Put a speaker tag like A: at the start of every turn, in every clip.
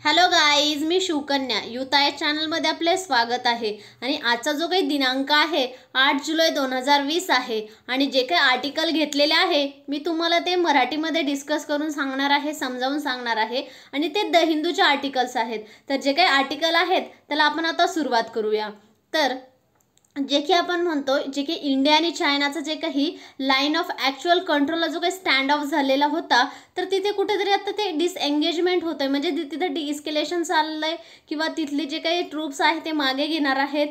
A: Hello guys, मी शिवकन्या युता या चॅनलमध्ये आपले स्वागत आहे. आणि आजचा जो काही दिनांक आहे 8 जुलै 2020 आहे. आणि जे काही आर्टिकल घेतलेले आहे मी तुम्हाला ते मराठीमध्ये डिस्कस करून सांगणार आहे, समजावून सांगणार आहे. आणि ते द हिंदूचे आर्टिकल्स आहेत. तर जे काही आर्टिकल आहेत त्याला आपण आता सुरुवात करूया. तर जे की आपण म्हणतो, जे की इंडिया आणि चायनाचं जे काही लाईन ऑफ ॲक्च्युअल कंट्रोलला जो काही स्टँड ऑफ झालेला होता, तर तिथे कुठेतरी आता ते डिसएंगेजमेंट होतं आहे. म्हणजे तिथं डिस्केलेशन चाललं आहे किंवा तिथले जे काही ट्रूप्स आहेत ते मागे घेणार आहेत,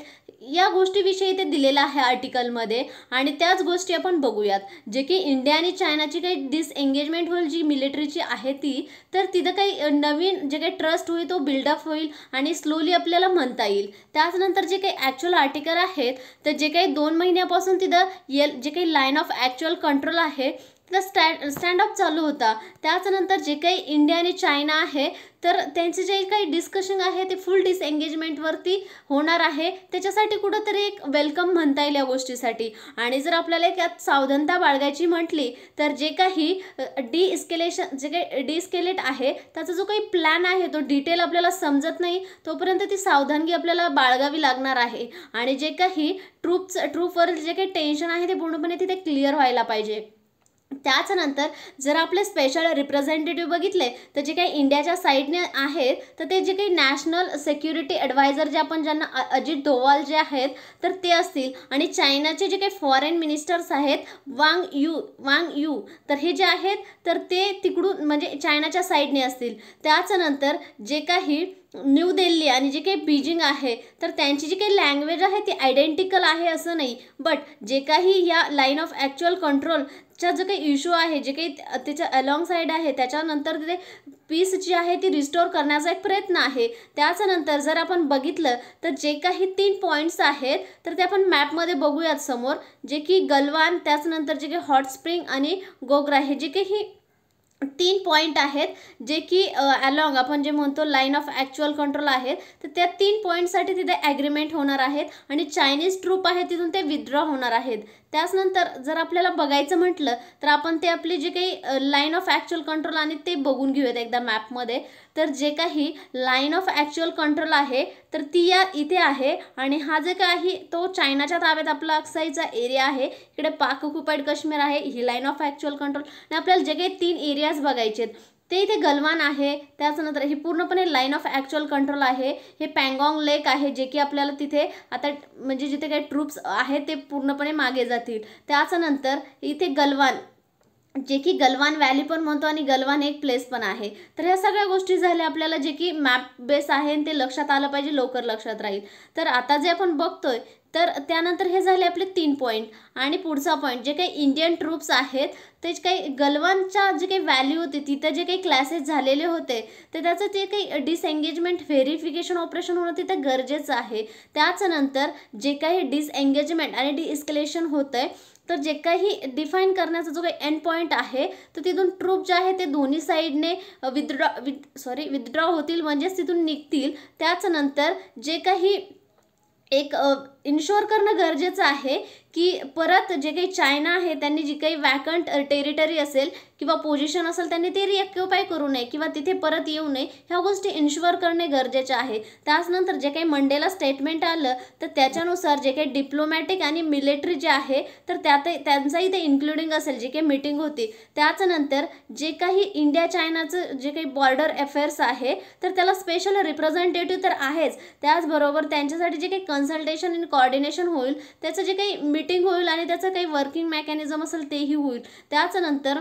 A: या गोष्टीविषयी ते दिलेलं आहे आर्टिकलमध्ये. आणि त्याच गोष्टी आपण बघूयात. जे की इंडिया आणि चायनाची काही डिसएंगेजमेंट होईल जी मिलिटरीची आहे ती, तर तिथं काही नवीन जे काही ट्रस्ट होईल तो बिल्डअप होईल आणि स्लोली आपल्याला म्हणता येईल. त्याचनंतर जे काही ॲक्च्युअल आर्टिकल आहेत, तर जे काही 2 महिन्यापासून तिथं जे काही लाईन ऑफ ॲक्च्युअल कंट्रोल आहे तिथं स्टँड ऑफ चालू होता. त्याचनंतर जे काही इंडिया आणि चायना आहे, तर त्यांचे जे काही डिस्कशन आहे ते फुल डिसएंगेजमेंटवरती होणार आहे. त्याच्यासाठी कुठंतरी एक वेलकम म्हणता येईल या गोष्टीसाठी. आणि जर आपल्याला यात सावधानता बाळगायची म्हटली, तर जे काही जे काही डिस्केलेट आहे त्याचा जो काही प्लॅन आहे तो डिटेल आपल्याला समजत नाही, तोपर्यंत ती सावधानगी आपल्याला बाळगावी लागणार आहे. आणि जे काही ट्रूपवरील जे काही टेन्शन आहे ते पूर्णपणे तिथे क्लिअर व्हायला पाहिजे. त्याचनंतर जर आपले स्पेशल रिप्रेझेंटेटिव्ह बघितले, तर जे काही इंडियाच्या साईडने आहेत, तर ते जे काही नॅशनल सिक्युरिटी ॲडवायझर जे आपण ज्यांना अजित डोवाल जे आहेत तर ते असतील. आणि चायनाचे जे काही फॉरेन मिनिस्टर्स आहेत वांग यू, तर हे जे आहेत तर ते तिकडून म्हणजे चायनाच्या साईडने असतील. त्याचनंतर जे काही न्यू दिल्ली आणि जे काही बीजिंग आहे, तर त्यांची जी काही लँग्वेज आहे ती आयडेंटिकल आहे असं नाही. बट जे काही या लाईन ऑफ ॲक्च्युअल कंट्रोलचा जो काही इश्यू आहे, जे काही त्याच्या अलॉंग साईड आहे, त्याच्यानंतर तिथे पीस जी आहे ती रिस्टोर करण्याचा एक प्रयत्न आहे. त्याचनंतर जर आपण बघितलं तर जे काही 3 पॉईंट्स आहेत तर ते आपण मॅपमध्ये बघूयात समोर. जे की गलवान, त्याचनंतर जे काही हॉट स्प्रिंग आणि गोग्रा, हे जे काही 3 पॉईंट आहेत जे की अलॉंग आपण जे म्हणतो लाईन ऑफ ॲक्च्युअल कंट्रोल आहेत, तर त्या 3 पॉईंटसाठी तिथे ॲग्रीमेंट होणार आहेत. आणि चायनीज ट्रूप आहे तिथून ते विथड्रॉ होणार आहेत. त्याचनंतर जर आपल्याला बघायचं म्हटलं तर आपण ते आपली जे काही लाईन ऑफ ॲक्च्युअल कंट्रोल आणि ते बघून घेऊयात एकदा मॅपमध्ये. तर जे काही लाईन ऑफ ॲक्च्युअल कंट्रोल आहे तर ती इथे आहे. आणि हा जे काही तो चायनाच्या ताब्यात आपला अक्साईचा एरिया आहे. इकडे पाक ऑक्युपाईड काश्मीर आहे, ही लाईन ऑफ ॲक्च्युअल कंट्रोल. आणि आपल्याला जे काही 3 एरियाज बघायचे आहेत ते इथे गलवान आहे. त्याचनंतर ही पूर्णपणे लाईन ऑफ ॲक्च्युअल कंट्रोल आहे. हे पँगॉंग लेक आहे, जे की आपल्याला तिथे आता म्हणजे जिथे काही ट्रूप्स आहेत ते पूर्णपणे मागे जातील. त्याचनंतर इथे गलवान, जे की गलवान व्हॅली पण म्हणतो आणि गलवान एक प्लेस पण आहे. तर ह्या सगळ्या गोष्टी झाल्या आपल्याला, जे की मॅप बेस आहे आणि ते लक्षात आलं पाहिजे, लवकर लक्षात राहील. तर आता जे आपण बघतोय तर त्यानंतर हे झाले आपले 3 पॉईंट. आणि पुढचा पॉईंट, जे काही इंडियन ट्रूप्स आहेत ते काही गलवानच्या जे काही व्हॅल्यू होती तिथं जे काही क्लॅसेस झालेले होते, तर त्याचं ते काही डिसएंगेजमेंट व्हेरिफिकेशन ऑपरेशन होणं तिथं गरजेचं आहे. त्याचनंतर जे काही डिसएंगेजमेंट आणि डिएस्केलेशन होतं आहे, तर जे काही डिफाईन करण्याचा जो काही एंड पॉईंट आहे, तर तिथून ट्रूप जे आहे ते दोन्ही साईडने विथड्रॉ होतील, म्हणजेच तिथून निघतील. त्याचनंतर जे काही एक इन्शुअर करणं गरजेचं आहे की परत जे काही चायना आहे त्यांनी जी काही वॅकंट टेरिटरी असेल किंवा पोझिशन असेल त्यांनी ते रिऑक्युपाय करू नये किंवा तिथे परत येऊ नये, ह्या गोष्टी इन्शुअर करणे गरजेचे आहे. त्याचनंतर जे काही मंडेला स्टेटमेंट आलं तर त्याच्यानुसार जे काही डिप्लोमॅटिक आणि मिलिटरी जे आहे तर त्यांचाही ते इन्क्लुडिंग असेल जी काही मीटिंग होती. त्याचनंतर जे काही इंडिया चायनाचं जे काही बॉर्डर अफेअर्स आहे तर त्याला स्पेशल रिप्रेझेंटेटिव्ह तर आहेच, त्याचबरोबर त्यांच्यासाठी जे काही कन्सल्टेशन आणि कोऑर्डिनेशन होईल, त्याचं जे काही मीटिंग होईल आणि त्याचं काही वर्किंग मेकॅनिझम असेल तेही होईल. त्याचनंतर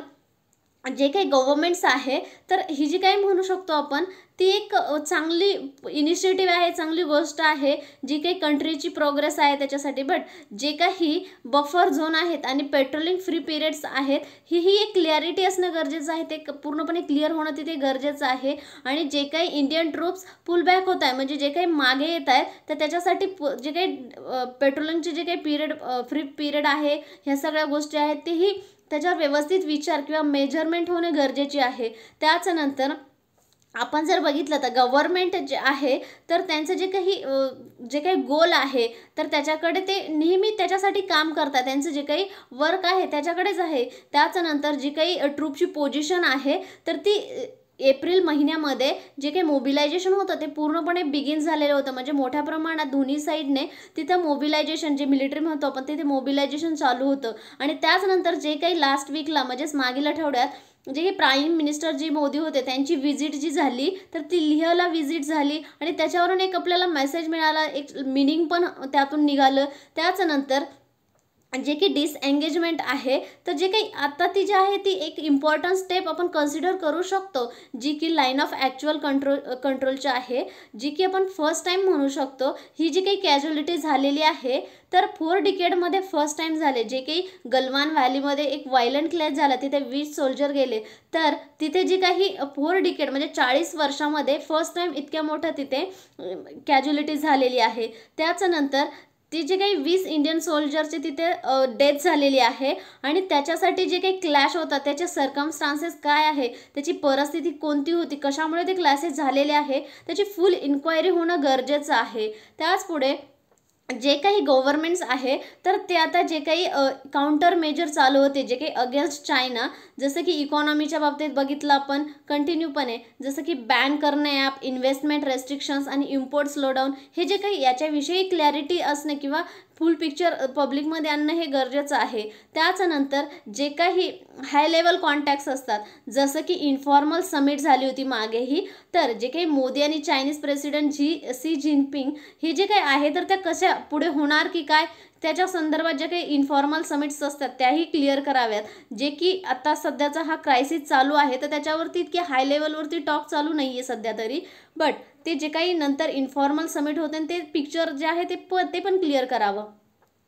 A: जे काही गव्हर्नमेंट्स आहे तर ही जी काही म्हणू शकतो आपण ती एक चांगली इनिशिएटिव्ह आहे, चांगली गोष्ट आहे, जी काही कंट्रीची प्रोग्रेस आहे त्याच्यासाठी. बट जे काही बफर झोन आहेत आणि पेट्रोलिंग फ्री पिरियड्स आहेत, ही एक क्लिअरिटी असणं गरजेचं आहे, ते पूर्णपणे क्लिअर होणं तिथे गरजेचं आहे. आणि जे काही इंडियन ट्रूप्स पुलबॅक होत आहे, म्हणजे जे काही मागे येत आहेत, तर त्याच्यासाठी जे काही पेट्रोलिंगचे जे काही फ्री पिरियड आहे, ह्या सगळ्या गोष्टी आहेत तेही त्याच्यावर व्यवस्थित विचार किंवा मेजरमेंट होणे गरजेचे आहे. त्याचनंतर आपण जर बघितलं तर गव्हर्नमेंट जे आहे तर त्यांचं जे काही गोल आहे तर त्याच्याकडे ते नेहमी त्याच्यासाठी काम करतात, त्यांचं जे काही वर्क आहे त्याच्याकडेच आहे. त्याचनंतर जी काही ट्रूपची पोझिशन आहे तर ती एप्रिल महिन्यामध्ये जे काही मोबिलायझेशन होतं ते पूर्णपणे बिगिन झालेलं होतं. म्हणजे मोठ्या प्रमाणात दोन्ही साईडने तिथं मोबिलायझेशन, जे मिलिटरी म्हणतो आपण, तिथे मोबिलायझेशन चालू होतं. आणि त्याचनंतर जे काही लास्ट वीकला म्हणजेच मागील आठवड्यात जे प्राईम मिनिस्टर जी मोदी होते त्यांची व्हिजिट जी झाली तर ती लेहला व्हिजिट झाली आणि त्याच्यावरून एक आपल्याला मेसेज मिळाला, एक मिनिंग पण त्यातून निघालं. त्याचनंतर जे की डिसएंगेजमेंट आहे, तर जे काही आता ती जी आहे ती एक इम्पॉर्टंट स्टेप आपण कन्सिडर करू शकतो, जी की लाईन ऑफ ॲक्च्युअल कंट्रोलची आहे, जी की आपण फर्स्ट टाईम म्हणू शकतो. ही जी काही कॅज्युअलिटी झालेली आहे तर 4 डिकेडमध्ये फर्स्ट टाईम झाले. जे काही गलवान व्हॅलीमध्ये एक व्हायलंट क्लॅश झाला, तिथे 20 सोल्जर गेले, तर तिथे जी काही 4 डिकेड म्हणजे 40 वर्षामध्ये फर्स्ट टाईम इतक्या मोठ्या तिथे कॅज्युअलिटी झालेली आहे. त्याच्यानंतर ती जे काही 20 इंडियन सोल्जरची तिथे डेथ झालेली आहे आणि त्याच्यासाठी जे काही क्लॅश होता त्याचे सर्कमस्टान्सेस काय आहे, त्याची परिस्थिती कोणती होती, कशामुळे ते क्लॅशेस झालेले आहे, त्याची फुल इन्क्वायरी होणं गरजेचं आहे. त्याच पुढे जे काही गव्हर्नमेंट्स आहे तर ते आता जे काही काउंटर मेजर चालू होते जे काही अगेन्स्ट चायना, जसं की इकॉनॉमीच्या बाबतीत बघितलं आपण कंटिन्यूपणे, जसं की बॅन करणे ॲप, इन्व्हेस्टमेंट रेस्ट्रिक्शन्स आणि इम्पोर्ट स्लोडाऊन, हे जे काही याच्याविषयी क्लॅरिटी असणे किंवा फुल पिक्चर पब्लिकमध्ये आणणं हे गरजेचं आहे. त्याच्यानंतर जे काही हाय लेवल कॉन्टॅक्ट्स असतात, जसं की इन्फॉर्मल समिट झाली होती मागेही, तर जे काही मोदी आणि चायनीज प्रेसिडेंट सी जिनपिंग हे जे काही आहे तर त्या कशा पुढे होणार की काय, त्याच्या संदर्भात जे काही इन्फॉर्मल समिट्स असतात त्याही क्लिअर कराव्यात. जे की आता सध्याचा हा क्रायसिस चालू आहे तर त्याच्यावरती इतके हाय लेवलवरती टॉक चालू नाही आहे सध्या तरी, बट ते जे काही नंतर इन्फॉर्मल समिट होते ते पिक्चर जे आहे ते पण क्लिअर करावं.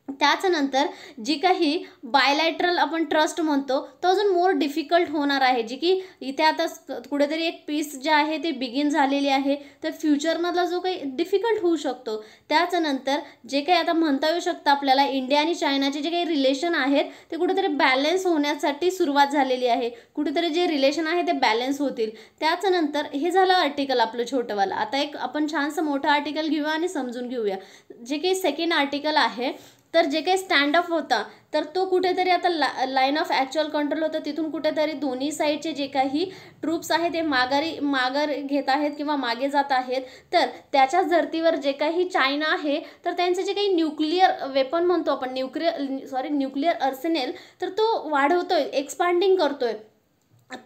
A: त्याच्यानंतर जी काही बायलॅटरल आपण ट्रस्ट म्हणतो तो अजून मोर डिफिकल्ट होणार आहे, जी की इथे आता कुठेतरी एक पीस जे आहे ते बिगिन झालेली आहे, तर फ्युचरमधला जो काही डिफिकल्ट होऊ शकतो. त्याच्यानंतर जे काही आता म्हणता येऊ शकतं आपल्याला, इंडिया आणि चायनाचे जे काही रिलेशन आहेत ते कुठेतरी बॅलन्स होण्यासाठी सुरुवात झालेली आहे, कुठेतरी जे रिलेशन आहे ते बॅलन्स होतील. त्याच्यानंतर हे झालं आर्टिकल आपलं छोटंवालं. आता एक आपण छानसं मोठं आर्टिकल घेऊया आणि समजून घेऊया. जे काही सेकंड आर्टिकल आहे तर जे काही स्टँड ऑफ होता तर तो कुठेतरी आता लाईन ऑफ ॲक्च्युअल कंट्रोल होतं, तिथून कुठेतरी दोन्ही साईडचे जे काही ट्रूप्स आहे ते माघार घेत आहेत किंवा मागे जात आहेत. तर त्याच्याच धर्तीवर जे काही चायना आहे तर त्यांचे जे काही न्यूक्लिअर वेपन म्हणतो आपण, न्यूक्लिअर अर्सेनल, तर तो वाढवतोय, एक्सपांडिंग करतोय.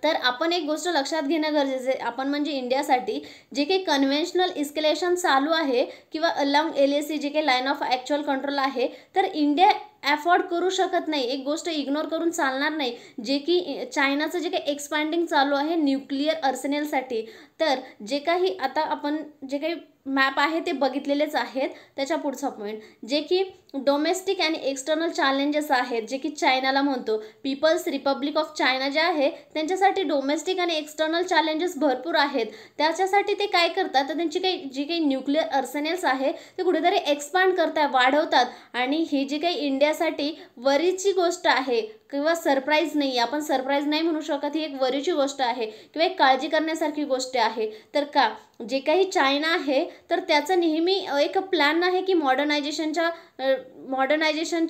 A: तर आपण एक गोष्ट लक्षात घेणं गरजेचं आहे, आपण म्हणजे इंडियासाठी जे काही कन्व्हेन्शनल इस्केलेशन चालू आहे किंवा अलॉंग LAC जे काही लाईन ऑफ ॲक्च्युअल कंट्रोल आहे, तर इंडिया अफोर्ड करू शकत नाही, एक गोष्ट इग्नोर करून चालणार नाही, जे की चायनाचं जे काही एक्सपांडिंग चालू आहे न्यूक्लिअर अर्सेनलसाठी. तर जे काही आता आपण जे काही मॅप आहे ते बघितलेलेच आहेत. त्याच्या पुढचा पॉईंट जे की डोमेस्टिक आणि एक्सटर्नल चॅलेंजेस आहेत, जे की चायनाला म्हणतो पीपल्स रिपब्लिक ऑफ चायना जे आहे त्यांच्यासाठी डोमेस्टिक आणि एक्सटर्नल चॅलेंजेस भरपूर आहेत. त्याच्यासाठी ते काय करतात तर त्यांची जी काही न्यूक्लिअर अर्सेनल्स आहे ते कुठेतरी एक्सपांड करतात, वाढवतात. आणि ही जी काही इंडियासाठी वरीची गोष्ट आहे किंवा सरप्राईज नाही, आपण सरप्राईज नाही म्हणू शकत, ही एक वरीची गोष्ट आहे किंवा एक काळजी करण्यासारखी गोष्ट आहे. तर का जे काही चायना आहे तर त्याचं नेहमी एक प्लॅन आहे की मॉडर्नायझेशनची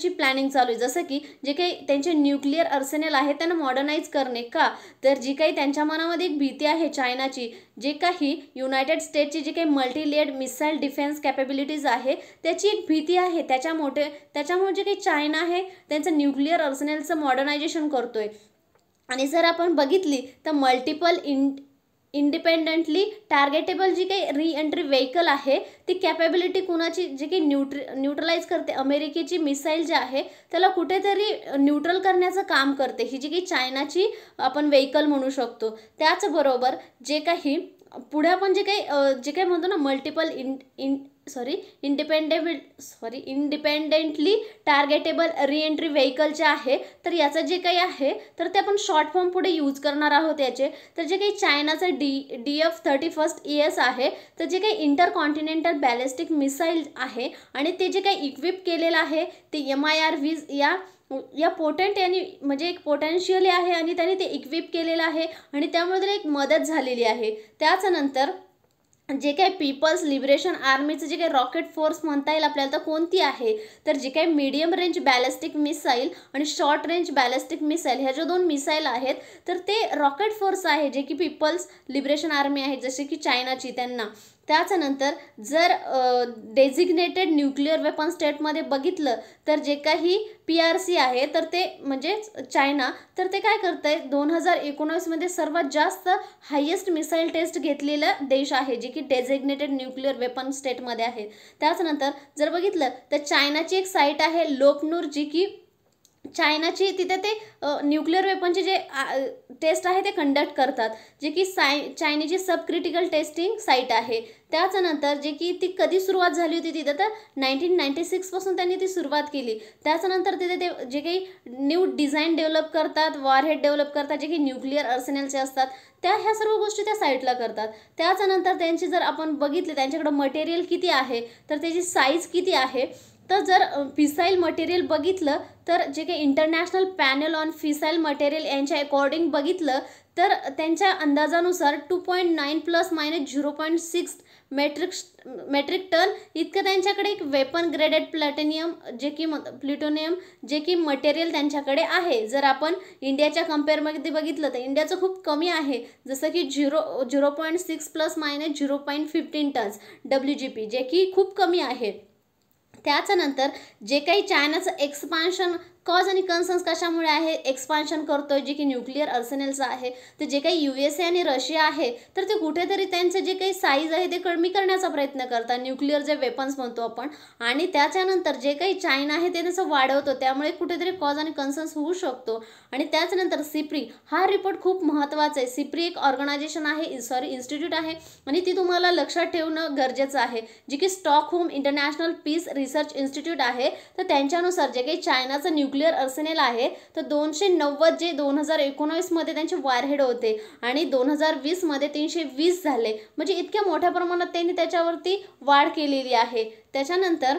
A: प्लॅनिंग चालू आहे, जसं की जे काही त्यांचे न्यूक्लिअर अर्सेनल आहे त्यांना मॉडर्नाइज करणे. का तर जी काही त्यांच्या मनामध्ये एक भीती आहे चायनाची, जे काही युनायटेड स्टेटची जी काही मल्टीलेड मिसाईल डिफेन्स कॅपेबिलिटीज आहे त्याची एक भीती आहे. त्याच्यामुळे जे काही चायना आहे त्यांचं न्यूक्लिअर अर्सेनलचं मॉडर्नायझेशन करतोय. आणि जर आपण बघितली तर मल्टिपल इंडिपेंडंटली टार्गेटेबल जी काही रीएंट्री व्हेकल आहे ती कॅपेबिलिटी कुणाची, जे काही न्यूट्रलाइज करते, अमेरिकेची मिसाईल जे आहे त्याला कुठेतरी न्यूट्रल करण्याचं काम करते, ही जी काही चायनाची आपण व्हेकल म्हणू शकतो. त्याचबरोबर जे काही पुढे आपण जे काही म्हणतो ना मल्टिपल इंडिपेंडेंटली टार्गेटेबल रीएंट्री व्हेकल जे आहे तर याचं जे काही आहे तर ते आपण शॉर्ट फॉर्म पुढे यूज करणार आहोत याचे. तर जे काही चायनाचं DF-31ES आहे तर जे काही इंटरकॉन्टिनेंटल बॅलिस्टिक मिसाईल आहे आणि ते जे काही इक्विप केलेलं आहे ते MIR-20 या पोटेंट यांनी म्हणजे एक पोटेन्शियली आहे आणि त्यांनी ते इक्विप केलेलं आहे आणि त्यामुळे त्याला एक मदत झालेली आहे. त्याच्यानंतर जे काही पीपल्स लिबरेशन आर्मीचं जे काही रॉकेट फोर्स म्हणता येईल आपल्याला, तर कोणती आहे, तर जे काही मीडियम रेंज बॅलिस्टिक मिसाईल आणि शॉर्ट रेंज बॅलिस्टिक मिसाईल ह्या ज्या 2 मिसाईल आहेत, तर ते रॉकेट फोर्स आहे जे की पीपल्स लिबरेशन आर्मी आहे जसे की चायनाची त्यांना. त्याच्यानंतर जर डेझिग्नेटेड न्यूक्लिअर वेपन स्टेटमध्ये बघितलं तर जे काही PRC आहे तर ते म्हणजेच चायना, तर ते काय करतंय 2019मध्ये सर्वात जास्त हायेस्ट मिसाईल टेस्ट घेतलेला देश आहे जे की डेझिग्नेटेड न्यूक्लिअर वेपन स्टेटमध्ये आहे. त्याच्यानंतर जर बघितलं तर चायनाची एक साईट आहे लोपनूर जी की चायनाची तिथे ते न्यूक्लिअर वेपनचे जे टेस्ट आहे ते कंडक्ट करतात, जे की चायनीची सब क्रिटिकल टेस्टिंग साईट आहे. त्याच्यानंतर जे की ती कधी सुरुवात झाली होती तिथं, तर 1996 पासून त्यांनी ती सुरुवात केली. त्याच्यानंतर तिथे ते जे काही न्यू डिझाईन डेव्हलप करतात, वॉरहेड डेव्हलप करतात जे की न्यूक्लिअर आर्सेनलचे असतात, ह्या सर्व गोष्टी त्या साईटला करतात. त्याच्यानंतर त्यांची जर आपण बघितले त्यांच्याकडं मटेरियल किती आहे, तर त्याची साईज किती आहे, तर जर फिसाईल मटेरियल बघितलं तर जे काही इंटरनॅशनल पॅनल ऑन फिसाईल मटेरियल यांच्या अकॉर्डिंग बघितलं तर त्यांच्या अंदाजानुसार 2.9 ± 0.6 मेट्रिक टन इतकं त्यांच्याकडे एक वेपन ग्रेडेड प्लॅटिनियम प्लुटोनियम जे की मटेरियल त्यांच्याकडे आहे. जर आपण इंडियाच्या कम्पेअरमध्ये बघितलं तर इंडियाचं खूप कमी आहे, जसं की 0.6 ± 0.15 टन्स WGP जे की खूप कमी आहे. त्याच्यानंतर जे काही चायनाचं एक्सपान्शन कॉज आणि कन्सर्न्स कशामुळे आहे एक्सपान्शन करतोय जे की न्यूक्लिअर आर्सेनलचं आहे, तर जे काही USA आणि रशिया आहे तर ते कुठेतरी त्यांचं जे काही साईज आहे ते कमी करण्याचा प्रयत्न करतात, न्यूक्लिअर जे वेपन्स म्हणतो आपण. आणि त्याच्यानंतर जे काही चायना आहे ते त्याचं वाढवतो, त्यामुळे कुठेतरी कॉज आणि कन्सर्न्स होऊ शकतो. आणि त्याच्यानंतर सिप्री हा रिपोर्ट खूप महत्त्वाचा आहे. सिप्री एक ऑर्गनायझेशन आहे, इन्स्टिट्यूट आहे आणि ती तुम्हाला लक्षात ठेवणं गरजेचं आहे, जी की Stockholm International Peace Research Institute आहे. तर त्यांच्यानुसार जे काही चायनाचं न्यूक्लिअर आर्सेनल आहे तर 290 जे 2019मध्ये त्यांचे वॉरहेड होते आणि 2020मध्ये 320 झाले, म्हणजे इतक्या मोठ्या प्रमाणात त्यांनी त्याच्यावरती वाढ केलेली आहे. त्याच्यानंतर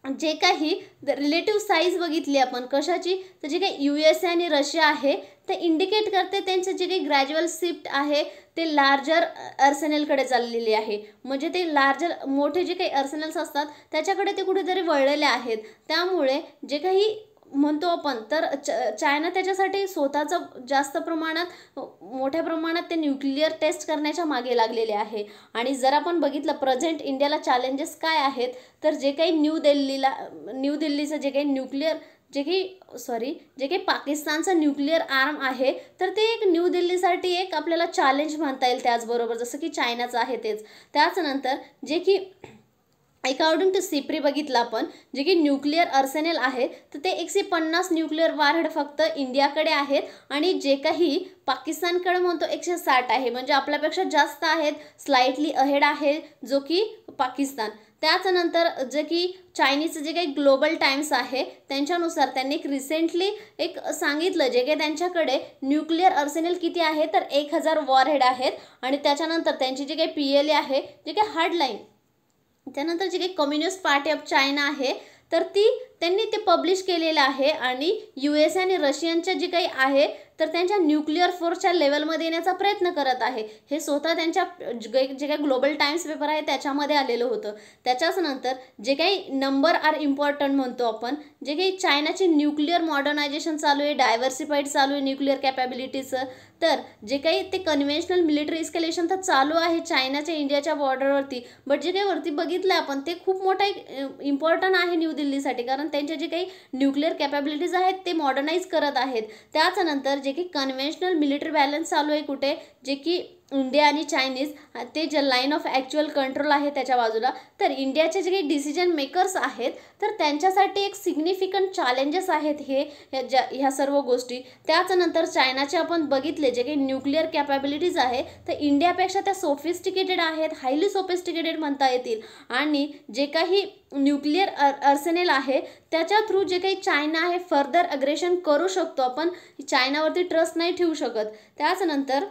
A: जे काही रिलेटिव्ह साईज बघितली आपण कशाची, तर जे काही USA आणि रशिया आहे ते इंडिकेट करते त्यांचं जे काही ग्रॅज्युअल शिफ्ट आहे ते लार्जर आर्सेनलकडे चाललेली आहे, म्हणजे ते लार्जर मोठे जे काही आर्सेनल्स असतात त्याच्याकडे ते कुठेतरी वळलेले आहेत. त्यामुळे जे काही म्हणतो आपण तर चायना त्याच्यासाठी स्वतःचं जास्त प्रमाणात मोठ्या प्रमाणात ते न्यूक्लिअर टेस्ट करण्याच्या मागे लागलेले आहे. आणि जर आपण बघितलं प्रेझेंट इंडियाला चॅलेंजेस काय आहेत, तर जे काही न्यू दिल्लीचं जे काही जे काही पाकिस्तानचं न्यूक्लिअर आर्म आहे तर ते एक न्यू दिल्लीसाठी एक आपल्याला चॅलेंज म्हणता येईल, त्याचबरोबर जसं की चायनाचं आहे तेच. त्याच्यानंतर जे की अकॉर्डिंग टू सिप्री बघितलं आपण जे की न्यूक्लिअर आर्सेनल आहे तर ते 150 न्यूक्लिअर वॉरहेड फक्त इंडियाकडे आहेत आणि जे काही पाकिस्तानकडे म्हणतो 160 आहे, म्हणजे आपल्यापेक्षा जास्त आहेत, स्लाइटली अहेड आहे जो की पाकिस्तान. त्याच्यानंतर जे की चायनीजचं जे काही ग्लोबल टाइम्स आहे त्यांच्यानुसार त्यांनी रिसेंटली एक सांगितलं जे काही त्यांच्याकडे न्यूक्लिअर आर्सेनल किती आहे तर 1000 वॉरहेड आहेत. आणि त्याच्यानंतर त्यांची जे काही PLA आहे जे काही हार्डलाईन, त्यानंतर जे काही कम्युनिस्ट पार्टी ऑफ चायना आहे तर त्यांनी ते पब्लिश केलेलं आहे. आणि USA आणि रशियनच्या जे काही आहे तर त्यांच्या न्यूक्लिअर फोर्सच्या लेवलमध्ये येण्याचा प्रयत्न करत आहे. हे स्वतः त्यांच्या जे काही ग्लोबल टाइम्स पेपर आहे त्याच्यामध्ये आलेलं होतं. त्याच्याच नंतर जे काही नंबर आर इम्पॉर्टंट म्हणतो आपण, जे काही चायनाची न्यूक्लिअर मॉडर्नायझेशन चालू आहे, डायव्हर्सिफाईड चालू आहे न्यूक्लिअर कॅपॅबिलिटीचं, तर जे काही ते कन्व्हेन्शनल मिलिटरी इस्केलेशन तर चालू आहे चायनाच्या इंडियाच्या बॉर्डरवरती, बट जे काही वरती बघितलं आपण ते खूप मोठा एक इम्पॉर्टंट आहे न्यू दिल्लीसाठी, कारण त्यांचे जे काही न्यूक्लिअर कॅपॅबिलिटीज आहेत ते मॉडर्नाइज करत आहेत. त्याच्यानंतर जे की कन्व्हेन्शनल मिलिटरी बॅलन्स चालू आहे कुठे, जे की इंडिया आणि चायनीज ते जे लाईन ऑफ ॲक्च्युअल कंट्रोल आहे त्याच्या बाजूला, तर इंडियाचे जे काही डिसिजन मेकर्स आहेत तर त्यांच्यासाठी एक सिग्निफिकंट चॅलेंजेस आहेत ह्या सर्व गोष्टी. त्याच्यानंतर चायनाचे आपण बघितले जे काही न्यूक्लिअर कॅपॅबिलिटीज आहे तर इंडियापेक्षा त्या सोफिस्टिकेटेड आहेत, हायली सोफिस्टिकेटेड म्हणता येतील. आणि जे काही न्यूक्लिअर आर्सेनल आहे त्याच्या थ्रू जे काही चायना आहे फर्दर अग्रेशन करू शकतो, आपण चायनावरती ट्रस्ट नाही ठेवू शकत. त्याच्यानंतर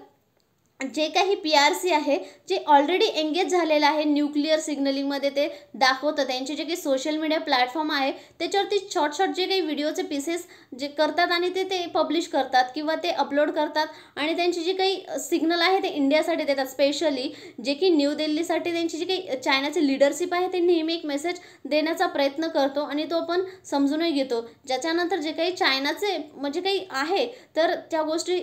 A: जे काही PRC आहे जे ऑलरेडी एंगेज झालेलं आहे न्यूक्लिअर सिग्नलिंगमध्ये, ते दाखवतं. त्यांचे जे काही सोशल मीडिया प्लॅटफॉर्म आहे त्याच्यावरती शॉर्ट जे काही व्हिडिओचे पीसेस जे करतात आणि ते पब्लिश करतात किंवा ते अपलोड करतात आणि त्यांची जी काही सिग्नल आहे ते इंडियासाठी देतात. स्पेशली जे की न्यू दिल्लीसाठी त्यांची जी काही चायनाची लिडरशिप आहे ते नेहमी एक मेसेज देण्याचा प्रयत्न करतो आणि तो आपण समजूनही घेतो. ज्याच्यानंतर जे काही चायनाचे म्हणजे काही आहे तर त्या गोष्टी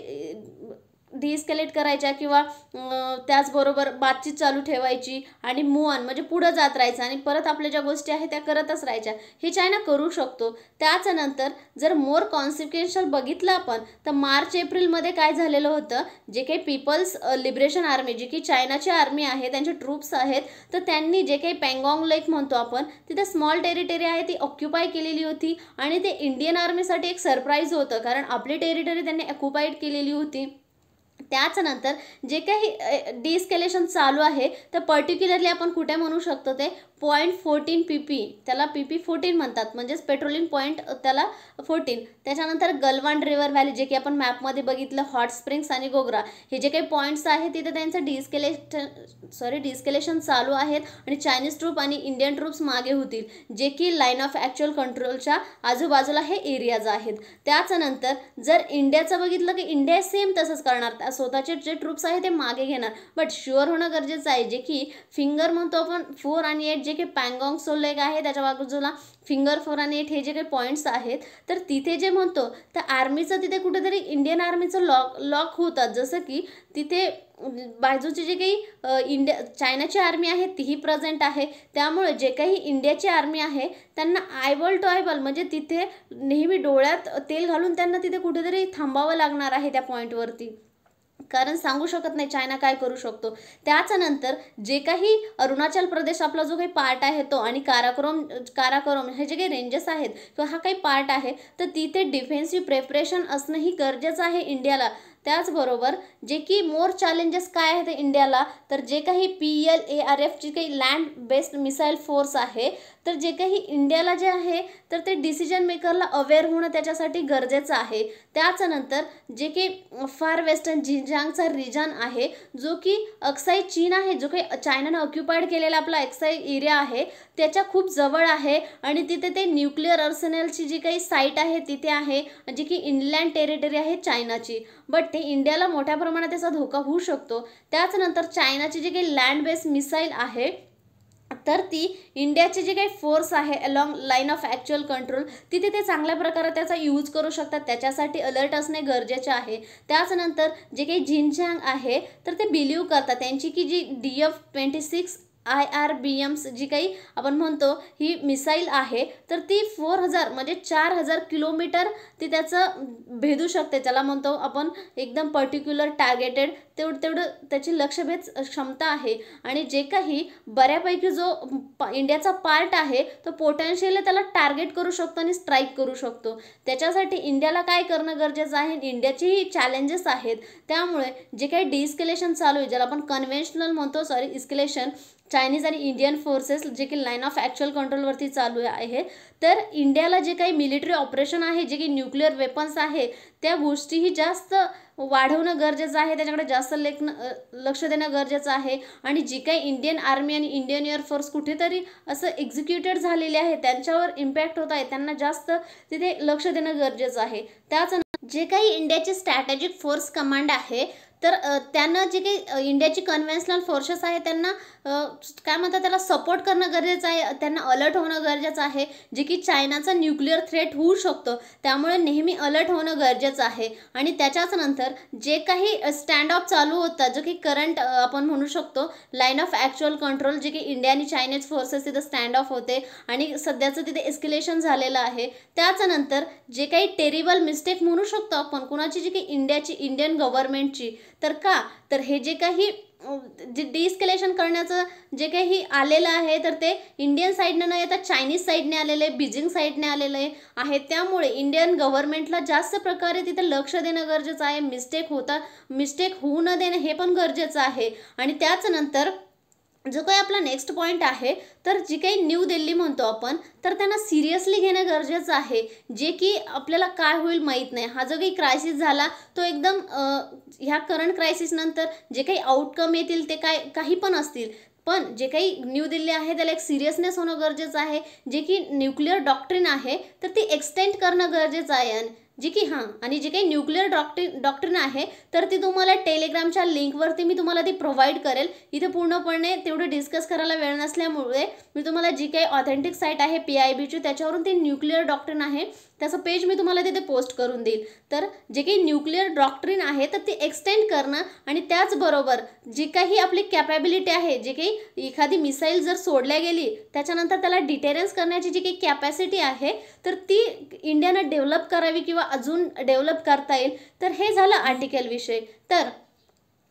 A: डिस्केलेट करायच्या किंवा त्याचबरोबर बातचीत चालू ठेवायची आणि मूव ऑन म्हणजे पुढं जात राहायचं आणि परत आपल्या ज्या गोष्टी आहेत त्या करतच राहायच्या. हे चायना करू शकतो. त्याच्यानंतर जर मोर कॉन्सिक्वेन्शियल बघितलं आपण तर मार्च एप्रिलमध्ये काय झालेलं होतं, जे काही पीपल्स लिबरेशन आर्मी जी की चायनाची आर्मी आहे त्यांचे ट्रूप्स आहेत तर त्यांनी जे काही पँगॉंग लेक म्हणतो आपण तिथे स्मॉल टेरिटरी आहे ती ऑक्युपाय केलेली होती आणि ते इंडियन आर्मीसाठी एक सरप्राईज होतं कारण आपली टेरिटरी त्यांनी ऑक्युपाईड केलेली होती. त्याच्यानंतर जे काही डिस्केलेशन चालू आहे तर पर्टिक्युलरली आपण कुठे म्हणू शकतो ते .14 PP, त्याला PP14 म्हणतात, म्हणजेच पेट्रोलिंग पॉईंट त्याला 14. त्याच्यानंतर गलवान रिव्हर व्हॅली जे की आपण मॅपमध्ये बघितलं, हॉट स्प्रिंग्स आणि गोग्रा हे जे काही पॉईंट्स आहेत तिथे त्यांचं डिस्केलेशन चालू आहेत आणि चायनीज ट्रूप आणि इंडियन ट्रूप्स मागे होतील जे की लाईन ऑफ ॲक्च्युअल कंट्रोलच्या आजूबाजूला हे एरियाज आहेत. त्याच्यानंतर जर इंडियाचं बघितलं की इंडिया सेम तसंच करणार, स्वतःचे जे ट्रूप्स आहे ते मागे घेणार, बट शुअर होणं गरजेचं आहे. जे की फिंगर म्हणतो आपण 4 आणि 8 जे काही पँगॉंग सो लेक आहे त्याच्या बाजूला फिंगर 4 आणि 8 हे जे काही पॉईंट्स आहेत तर तिथे जे म्हणतो तर आर्मीचं तिथे कुठेतरी इंडियन आर्मीचं लॉक होतात. जसं की तिथे बाजूची जे काही चायनाची आर्मी आहे तीही प्रेझेंट आहे. त्यामुळे जे काही इंडियाची आर्मी आहे त्यांना आयबॉल टू आयबॉल म्हणजे तिथे नेहमी डोळ्यात तेल घालून त्यांना तिथे कुठेतरी थांबावं लागणार आहे त्या पॉईंटवरती, कारण सांगू शकत नाही चायना काय करू शकतो. त्याच्यानंतर जे काही अरुणाचल प्रदेश आपला जो काही पार्ट आहे तो आणि काराकोरम हे जे काही रेंजेस आहेत किंवा हा काही पार्ट आहे तर तिथे डिफेन्सिव्ह प्रिपरेशन असणंही गरजेचं आहे इंडियाला. त्याचबरोबर जे की मोर चॅलेंजेस काय आहेत इंडियाला तर जे काही PLARF जी काही लँड बेस्ड मिसाईल फोर्स आहे तर जे काही इंडियाला जे आहे तर ते डिसिजन मेकरला अवेअर होणं त्याच्यासाठी गरजेचं आहे. त्याच्यानंतर जे की फार वेस्टर्न झिंजियांगचा रिजन आहे जो की अक्साई चीन आहे, जो काही चायनानं ऑक्युपाईड केलेला आपला अक्साई एरिया आहे त्याच्या खूप जवळ आहे आणि तिथे ते न्यूक्लिअर आर्सेनलची जी काही साईट आहे तिथे आहे जी की इनलँड टेरिटरी आहे चायनाची, बट ते इंडियाला मोठ्या प्रमाणात त्याचा धोका होऊ शकतो. त्याच्यानंतर चायनाची जी काही लँड बेस्ड मिसाईल आहे तर ती इंडियाची जी काही फोर्स आहे along line of actual control तिथे ते चांगल्या प्रकारे त्याचा यूज करू शकतात, त्याच्यासाठी अलर्ट असणे गरजेचे आहे. त्याच्यानंतर जे काही झिंजियांग आहे तर ते बिलीव्ह करतात त्यांची की जी DF-26 IRBMs जी काही आपण म्हणतो ही मिसाईल आहे तर ती 4000 म्हणजे 4000 किलोमीटर ती त्याचं भेदू शकते. त्याला म्हणतो आपण एकदम पर्टिक्युलर टार्गेटेड तेवढं त्याची लक्ष्यभेद क्षमता आहे आणि जे काही बऱ्यापैकी जो इंडियाचा पार्ट आहे तो पोटेन्शियली त्याला टार्गेट करू शकतो आणि स्ट्राईक करू शकतो. त्याच्यासाठी इंडियाला काय करणं गरजेचं आहे, इंडियाचीही चॅलेंजेस आहेत. त्यामुळे जे काही डिस्केलेशन चालू आहे ज्याला आपण कन्व्हेन्शनल म्हणतो इस्केलेशन चायनीज आणि इंडियन फोर्सेस जे की लाईन ऑफ ॲक्च्युअल कंट्रोलवरती चालू आहे तर इंडियाला जे काही मिलिटरी ऑपरेशन आहे जे की न्यूक्लिअर वेपन्स आहे त्या गोष्टीही जास्त वाढवणं गरजेचं आहे, त्याच्याकडे जास्त लक्ष देणं गरजेचं आहे. आणि जी काही इंडियन आर्मी आणि इंडियन एअरफोर्स कुठेतरी असं एक्झिक्युटेड झालेले आहे त्यांच्यावर इम्पॅक्ट होत आहे, त्यांना जास्त तिथे लक्ष देणं गरजेचं आहे. त्याच जे काही इंडियाचे स्ट्रॅटेजिक फोर्स कमांड आहे तर त्यांना जे काही इंडियाची कन्व्हेन्शनल फोर्सेस आहे त्यांना काय म्हणतात त्याला सपोर्ट करणं गरजेचं आहे, त्यांना अलर्ट होणं गरजेचं आहे जे की चायनाचा न्यूक्लिअर थ्रेट होऊ शकतो, त्यामुळे नेहमी अलर्ट होणं गरजेचं आहे. आणि त्याच्याच नंतर जे काही स्टँड ऑफ चालू होतात जो की करंट आपण म्हणू शकतो लाईन ऑफ ॲक्च्युअल कंट्रोल जे की इंडिया आणि चायनीज फोर्सेस तिथे स्टँड ऑफ होते आणि सध्याचं तिथे एस्केलेशन झालेलं आहे. त्याच्यानंतर जे काही टेरिबल मिस्टेक म्हणू शकतो आपण कुणाची जी काही इंडियन गव्हर्नमेंटची तर का तर हे जे काही जे डिस्केलेशन करण्याचं जे काही आलेलं आहे तर ते इंडियन साईडनं न येता चायनीज साईडने आलेलं आहे, बीजिंग साईडने आलेलं आहे. त्यामुळे इंडियन गव्हर्नमेंटला जास्त प्रकारे तिथे लक्ष देणं गरजेचं आहे, मिस्टेक होऊ न देणं हे पण गरजेचं आहे. आणि त्याच नंतर जो काही आपला नेक्स्ट पॉईंट आहे, तर जी काही न्यू दिल्ली म्हणतो आपण, तर त्यांना सिरियसली घेणं गरजेचं आहे. जे की आपल्याला काय होईल माहीत नाही. हा जो काही क्रायसिस झाला तो एकदम ह्या करंट क्रायसिसनंतर जे काही आउटकम येतील ते काही पण असतील, पण जे काही न्यू दिल्ली आहे त्याला एक सिरियसनेस होणं गरजेचं आहे. जे की न्यूक्लिअर डॉक्ट्रिन आहे तर ती एक्सटेंड करणं गरजेचं आहे. जी की आणि जे काही न्यूक्लिअर डॉक्ट्रिन आहे तर ती तुम्हाला टेलिग्रामच्या लिंकवरती मी तुम्हाला ती प्रोव्हाइड करेल. इथे पूर्णपणे तेवढं डिस्कस करायला वेळ नसल्यामुळे मी तुम्हाला जी काही ऑथेंटिक साईट आहे PIBची त्याच्यावरून ती न्यूक्लिअर डॉक्ट्रिन आहे त्याचं पेज मी तुम्हाला तिथे पोस्ट करून देईल. तर जे काही न्यूक्लिअर डॉक्ट्रिन आहे तर ती एक्सटेंड करणं आणि त्याचबरोबर जी काही आपली कॅपॅबिलिटी आहे, जे काही एखादी मिसाईल जर सोडल्या गेली त्याच्यानंतर त्याला डिटेरन्स करण्याची जी काही कॅपॅसिटी आहे तर ती इंडियानं डेव्हलप करावी किंवा अजून डेव्हलप करता येईल. तर हे झालं आर्टिकल विषय. तर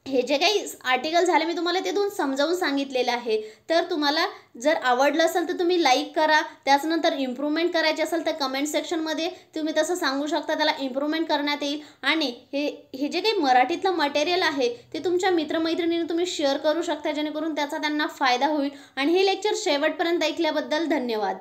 A: हे जे काही आर्टिकल झाले मी तुम्हाला ते दोन समजावून सांगितलेलं आहे. तर तुम्हाला जर आवडलं असेल तर तुम्ही लाईक करा. त्याच्यानंतर इम्प्रूव्हमेंट करायची असेल तर कमेंट सेक्शनमध्ये तुम्ही तसं सांगू शकता, त्याला इम्प्रूव्हमेंट करण्यात येईल. आणि हे जे काही मराठीतलं मटेरियल आहे ते तुमच्या मित्रमैत्रिणींनी तुम्ही शेअर करू शकता जेणेकरून त्याचा त्यांना फायदा होईल. आणि हे लेक्चर शेवटपर्यंत ऐकल्याबद्दल धन्यवाद.